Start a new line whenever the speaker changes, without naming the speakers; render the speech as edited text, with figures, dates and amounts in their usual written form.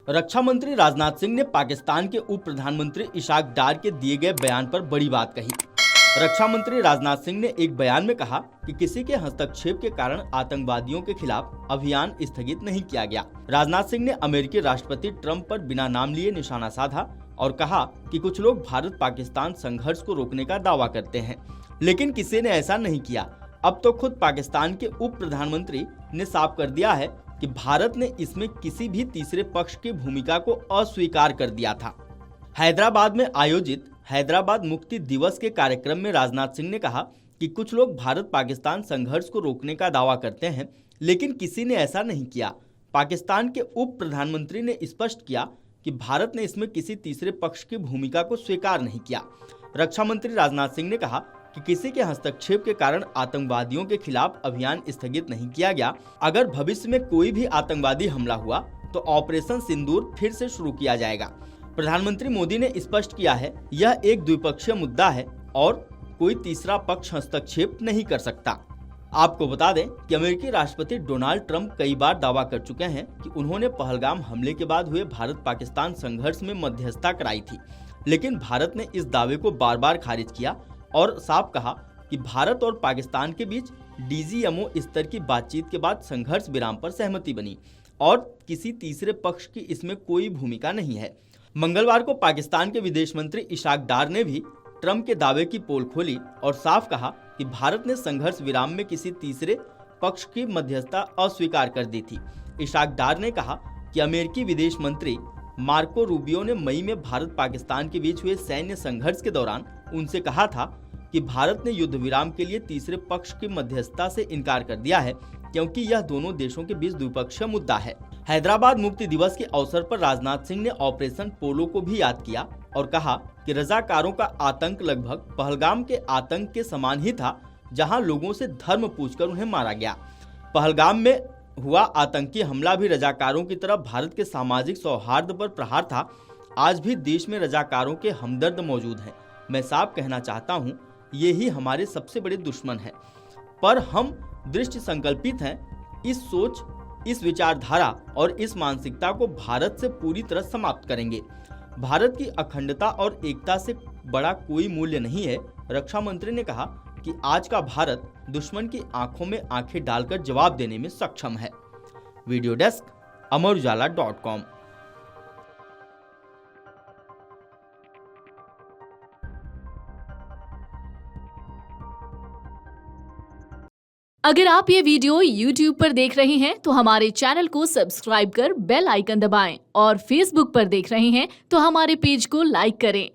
रक्षा मंत्री राजनाथ सिंह ने पाकिस्तान के उप प्रधानमंत्री इशाक डार के दिए गए बयान पर बड़ी बात कही। रक्षा मंत्री राजनाथ सिंह ने एक बयान में कहा कि किसी के हस्तक्षेप के कारण आतंकवादियों के खिलाफ अभियान स्थगित नहीं किया गया। राजनाथ सिंह ने अमेरिकी राष्ट्रपति ट्रंप पर बिना नाम लिए निशाना साधा और कहा कि कुछ लोग भारत पाकिस्तान संघर्ष को रोकने का दावा करते हैं, लेकिन किसी ने ऐसा नहीं किया। अब तो खुद पाकिस्तान के उप प्रधानमंत्री ने साफ कर दिया है कि भारत ने इसमें किसी भी तीसरे पक्ष की भूमिका को अस्वीकार कर दिया था। हैदराबाद में आयोजित हैदराबाद मुक्ति दिवस के कार्यक्रम में राजनाथ सिंह ने कहा कि कुछ लोग भारत पाकिस्तान संघर्ष को रोकने का दावा करते हैं, लेकिन किसी ने ऐसा नहीं किया। पाकिस्तान के उप प्रधानमंत्री ने स्पष्ट किया कि भारत ने इसमें किसी तीसरे पक्ष की भूमिका को स्वीकार नहीं किया। रक्षा मंत्री राजनाथ सिंह ने कहा कि किसी के हस्तक्षेप के कारण आतंकवादियों के खिलाफ अभियान स्थगित नहीं किया गया। अगर भविष्य में कोई भी आतंकवादी हमला हुआ तो ऑपरेशन सिंदूर फिर से शुरू किया जाएगा। प्रधानमंत्री मोदी ने स्पष्ट किया है, यह एक द्विपक्षीय मुद्दा है और कोई तीसरा पक्ष हस्तक्षेप नहीं कर सकता। आपको बता दें कि अमेरिकी राष्ट्रपति डोनाल्ड ट्रंप कई बार दावा कर चुके हैं कि उन्होंने पहलगाम हमले के बाद हुए भारत पाकिस्तान संघर्ष में मध्यस्थता कराई थी, लेकिन भारत ने इस दावे को बार बार खारिज किया और साफ कहा कि भारत और पाकिस्तान के बीच डीजीएमओ स्तर की बातचीत के बाद संघर्ष विराम पर सहमति बनी और किसी तीसरे पक्ष की इसमें कोई भूमिका नहीं है। मंगलवार को पाकिस्तान के विदेश मंत्री इशाक डार ने भी ट्रंप के दावे की पोल खोली और साफ कहा कि भारत ने संघर्ष विराम में किसी तीसरे पक्ष की मध्यस्थता अस्वीकार कर दी थी। इशाक डार ने कहा कि अमेरिकी विदेश मंत्री मार्को रूबियो ने मई में भारत पाकिस्तान के बीच हुए सैन्य संघर्ष के दौरान उनसे कहा था कि भारत ने युद्ध विराम के लिए तीसरे पक्ष की मध्यस्थता से इनकार कर दिया है, क्योंकि यह दोनों देशों के बीच द्विपक्षीय मुद्दा है। हैदराबाद मुक्ति दिवस के अवसर पर राजनाथ सिंह ने ऑपरेशन पोलो को भी याद किया और कहा कि रजाकारों का आतंक लगभग पहलगाम के आतंक के समान ही था, जहां लोगों से धर्म पूछकर उन्हें मारा गया। पहलगाम में हुआ आतंकी हमला भी रजाकारों की तरफ भारत के सामाजिक सौहार्द पर प्रहार था। आज भी देश में रजाकारों के हमदर्द मौजूद हैं। मैं साफ कहना चाहता हूं, ये ही हमारे सबसे बड़े दुश्मन हैं, पर हम दृष्टि संकल्पित हैं। इस सोच, इस विचारधारा और इस मानसिकता को भारत से पूरी तरह समाप्त करेंगे। भारत की अखंडता और एकता से बड़ा कोई मूल्य नहीं है। रक्षा मंत्री ने कहा कि आज का भारत दुश्मन की आंखों में आंखें डालकर जवाब देने में सक्षम है। वीडियो डेस्क अमरउजाला.com।
अगर आप ये वीडियो YouTube पर देख रहे हैं तो हमारे चैनल को सब्सक्राइब कर बेल आइकन दबाएं और Facebook पर देख रहे हैं तो हमारे पेज को लाइक करें।